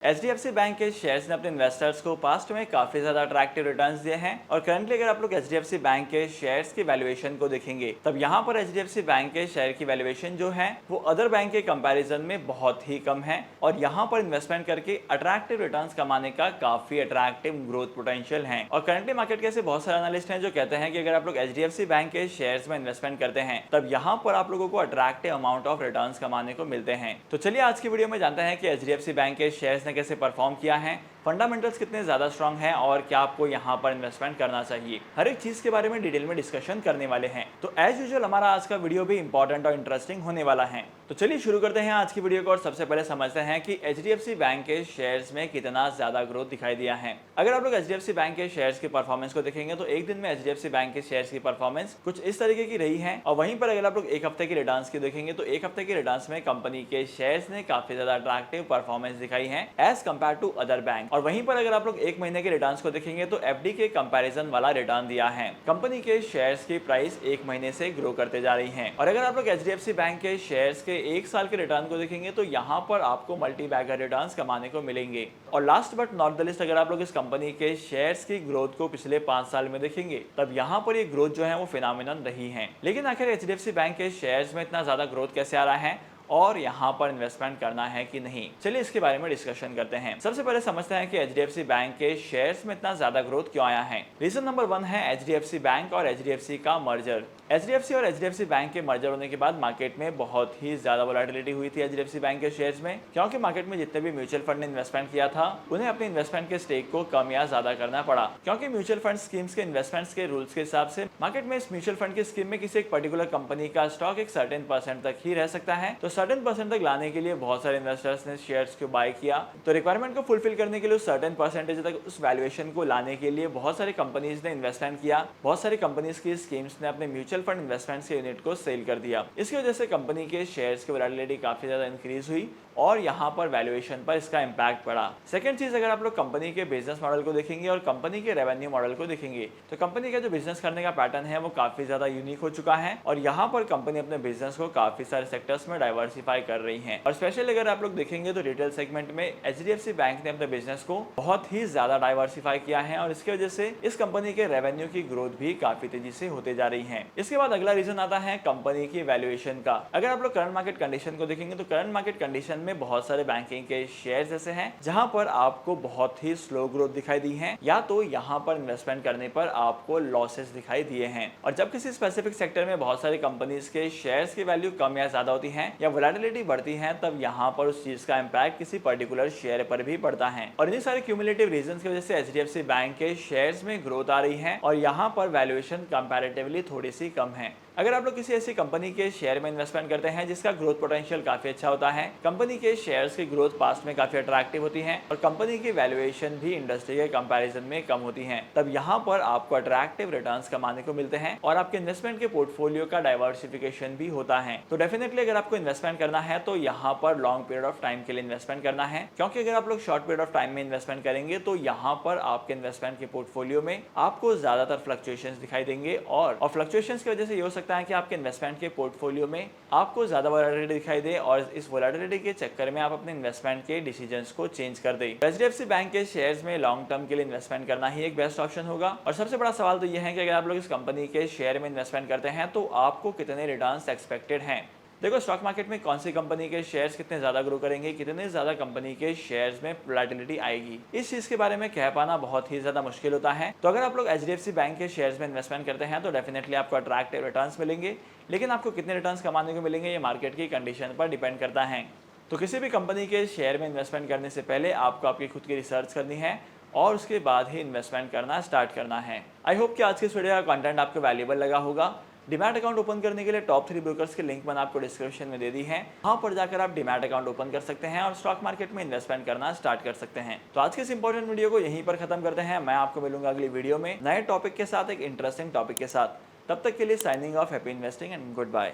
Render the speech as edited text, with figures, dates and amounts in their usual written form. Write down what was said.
HDFC bank के shares ने अपने इन्वेस्टर्स को पास्ट में काफी ज्यादा अट्रैक्टिव रिटर्न्स दिए हैं और करंटली अगर आप लोग एचडीएफसी बैंक के शेयर्स की वैल्यूएशन को देखेंगे तब यहाँ पर एचडीएफसी बैंक के शेयर की वैल्यूएशन जो है वो अदर बैंक के कंपैरिजन में बहुत ही कम है और यहाँ पर इन्वेस्टमेंट करके अट्रैक्टिव रिटर्न्स कमाने का काफी अट्रैक्टिव ग्रोथ पोटेंशियल है। और करंटली मार्केट के ऐसे बहुत सारे एनालिस्ट हैं जो कहते हैं कि अगर आप लोग एचडीएफसी बैंक के शेयर्स में इन्वेस्टमेंट करते हैं तब यहाँ पर आप लोगों को अट्रैक्टिव अमाउंट ऑफ रिटर्न्स कमाने को मिलते हैं। तो चलिए आज की वीडियो में जानते हैं कि एचडीएफसी बैंक के शेयर्स ने कैसे परफॉर्म किया है, फंडामेंटल्स कितने ज्यादा स्ट्रांग हैं और क्या आपको यहाँ पर इन्वेस्टमेंट करना चाहिए। हर एक चीज के बारे में डिटेल में डिस्कशन करने वाले हैं। तो एज यूजुअल हमारा आज का वीडियो भी इंपॉर्टेंट और इंटरेस्टिंग होने वाला है। तो चलिए शुरू करते हैं आज की वीडियो को और सबसे पहले समझते हैं कि एचडीएफसी बैंक के शेयर्स में कितना ज्यादा ग्रोथ दिखाई दिया है। अगर आप लोग एचडीएफसी बैंक के शेयर्स की परफॉर्मेंस को देखेंगे तो एक दिन में एचडीएफसी बैंक के शेयर्स की परफॉर्मेंस कुछ इस तरीके की रही है और वहीं पर अगर आप लोग एक हफ्ते की रिटर्न्स की देखेंगे तो एक हफ्ते की रिटर्न्स में कंपनी के शेयर्स ने काफी ज्यादा अट्रैक्टिव परफॉर्मेंस दिखाई है as compared to other bank. और वहीं पर अगर आप लोग एक महीने के रिटर्न्स को देखेंगे तो एफडी के कंपैरिजन वाला रिटर्न दिया है। कंपनी के शेयर्स की प्राइस एक महीने से ग्रो करते जा रही है। और अगर आप लोग एचडीएफसी बैंक के शेयर्स के एक साल के रिटर्न को देखेंगे तो यहाँ पर आपको मल्टी बैगर रिटर्न्स कमाने को मिलेंगे। और last but not the list अगर आप लोग इस कंपनी के शेयर्स की ग्रोथ को पिछले 5 साल में देखेंगे तब यहाँ पर ये ग्रोथ जो है वो फिनोमिनल रही है। लेकिन आखिर एचडीएफसी बैंक के शेयर्स में इतना ज्यादा ग्रोथ कैसे आ रहा है और यहाँ पर इन्वेस्टमेंट करना है कि नहीं, चलिए इसके बारे में डिस्कशन करते हैं। सबसे पहले समझते हैं कि एचडीएफसी बैंक के शेयर्स में इतना ज्यादा ग्रोथ क्यों आया है। रीजन नंबर 1 है एचडीएफसी बैंक और एचडीएफसी का मर्जर। एचडीएफसी और एचडीएफसी बैंक के मर्जर होने के बाद मार्केट में बहुत ही ज्यादा वोलेटिलिटी हुई थी एचडीएफसी बैंक के शेयर्स में, क्योंकि मार्केट में जितने भी म्यूचुअल फंड ने इन्वेस्टमेंट किया था उन्हें अपने इन्वेस्टमेंट के स्टेक को कम या ज्यादा करना पड़ा, क्योंकि म्यूचुअल फंड स्कीम्स के इन्वेस्टमेंट्स के रूल्स के हिसाब से मार्केट में इस म्यूचुअल फंड की स्कीम में किसी एक पर्टिकुलर कंपनी का स्टॉक एक सर्टेन परसेंट तक ही रह सकता है। तो सर्टेन परसेंट तक लाने के लिए बहुत सारे इन्वेस्टर्स ने शेयर्स को बाय किया। तो रिक्वायरमेंट को फुलफिल करने के लिए सर्टेन परसेंटेज तक उस वैल्यूएशन को लाने के लिए बहुत सारी कंपनीज ने इन्वेस्टमेंट किया। बहुत सारी कंपनीज की स्कीम्स ने अपने म्यूचुअल फंड इन्वेस्टमेंट्स के यूनिट को सेल कर दिया। इसकी वजह से कंपनी के शेयर्स की वैल्यूएबिलिटी काफी ज्यादा इंक्रीज हुई और यहाँ पर वैल्यूएशन पर इसका इम्पैक्ट पड़ा। सेकंड चीज, अगर आप लोग कंपनी के बिजनेस मॉडल को देखेंगे और कंपनी के रेवेन्यू मॉडल को देखेंगे तो कंपनी का जो बिजनेस करने का पैटर्न है वो काफी ज्यादा यूनिक हो चुका है और यहाँ पर कंपनी अपने बिजनेस को काफी सारे सेक्टर्स में डाइवर्सिफाई कर रही है। और स्पेशली अगर आप लोग देखेंगे तो रिटेल सेगमेंट में एचडीएफसी बैंक ने अपने बिजनेस को बहुत ही ज्यादा डाइवर्सिफाई किया है और इसकी वजह से इस कंपनी के रेवेन्यू की ग्रोथ भी काफी तेजी से होते जा रही है। इसके बाद अगला रीजन आता है कंपनी की वैल्यूएशन का। अगर आप लोग करंट मार्केट कंडीशन को देखेंगे तो करंट मार्केट कंडीशन में बहुत सारे बैंकिंग के शेयर्स ऐसे हैं जहां पर आपको बहुत ही स्लो ग्रोथ दिखाई दी है या तो यहां पर इन्वेस्टमेंट करने पर आपको लॉसेस दिखाई दिए हैं। और जब किसी स्पेसिफिक सेक्टर में बहुत सारी कंपनीज के शेयर्स की वैल्यू कम या ज्यादा होती है या वोलेटिलिटी बढ़ती है तब यहाँ पर उस चीज का इम्पैक्ट किसी पर्टिकुलर शेयर पर भी पड़ता है। और इन्हीं सारे क्यूमुलेटिव रीजंस की वजह से एचडीएफसी बैंक के शेयर्स में ग्रोथ आ रही है और यहाँ पर वैल्यूएशन कंपैरेटिवली थोड़ी सी कम है। अगर आप लोग किसी ऐसी कंपनी के शेयर में इन्वेस्टमेंट करते हैं जिसका ग्रोथ पोटेंशियल काफी अच्छा होता है, कंपनी के शेयर्स की ग्रोथ पास्ट में काफी अट्रैक्टिव होती है और कंपनी की वैल्यूएशन भी इंडस्ट्री के कंपैरिजन में कम होती है, तब यहाँ पर आपको अट्रैक्टिव रिटर्न्स कमाने को मिलते हैं और आपके इन्वेस्टमेंट के पोर्टफोलियो का डाइवर्सिफिकेशन भी होता है। तो डेफिनेटली अगर आपको इन्वेस्टमेंट करना है तो यहाँ पर लॉन्ग पीरियड ऑफ टाइम के लिए इन्वेस्टमेंट करना है, क्योंकि अगर आप लोग शॉर्ट पीरियड ऑफ टाइम में इन्वेस्टमेंट करेंगे तो यहाँ पर आपके इन्वेस्टमेंट के पोर्टफोलियो में आपको ज्यादातर फ्लक्चुएशंस दिखाई देंगे और फ्लक्चुएशंस की वजह से ये हो सकता है कि आपके इन्वेस्टमेंट के पोर्टफोलियो में आपको ज्यादा वोलेटिलिटी दिखाई दे और इस वोलेटिलिटी के चक्कर में आप अपने इन्वेस्टमेंट के डिसीजंस को चेंज कर दें। एचडीएफसी बैंक के शेयर्स में लॉन्ग टर्म के लिए इन्वेस्टमेंट करना ही एक बेस्ट ऑप्शन होगा। और सबसे बड़ा सवाल तो यह है कि अगर आप लोग इस कंपनी के शेयर में इन्वेस्टमेंट करते हैं तो आपको कितने रिटर्न्स एक्सपेक्टेड हैं। देखो, स्टॉक मार्केट में कौन सी कंपनी के शेयर्स कितने ज्यादा ग्रो करेंगे, कितने ज्यादा कंपनी के शेयर्स में वोलेटिलिटी आएगी, इस चीज के बारे में कह पाना बहुत ही ज्यादा मुश्किल होता है। तो अगर आप लोग एचडीएफसी बैंक के शेयर्स में इन्वेस्टमेंट करते हैं तो डेफिनेटली आपको अट्रैक्टिव रिटर्न्स मिलेंगे, लेकिन आपको कितने रिटर्न्स कमाने को मिलेंगे ये मार्केट की कंडीशन पर डिपेंड करता है। तो किसी भी कंपनी के शेयर में इन्वेस्टमेंट करने से पहले आपको आपकी खुद की रिसर्च करनी है और उसके बाद ही इन्वेस्टमेंट करना स्टार्ट करना है। आई होप कि आज के इस वीडियो का कंटेंट आपको वैल्यूएबल लगा होगा। डीमैट अकाउंट ओपन करने के लिए टॉप 3 ब्रोकर्स के लिंक मैंने आपको डिस्क्रिप्शन में दे दी है, वहां पर जाकर आप डीमैट अकाउंट ओपन कर सकते हैं और स्टॉक मार्केट में इन्वेस्टमेंट करना स्टार्ट कर सकते हैं। तो आज के इस इंपॉर्टेंट वीडियो को यहीं पर खत्म करते हैं। मैं आपको मिलूंगा अगली वीडियो में नए टॉपिक के साथ, एक इंटरेस्टिंग टॉपिक के साथ। तब तक के लिए signing off, happy investing and good bye.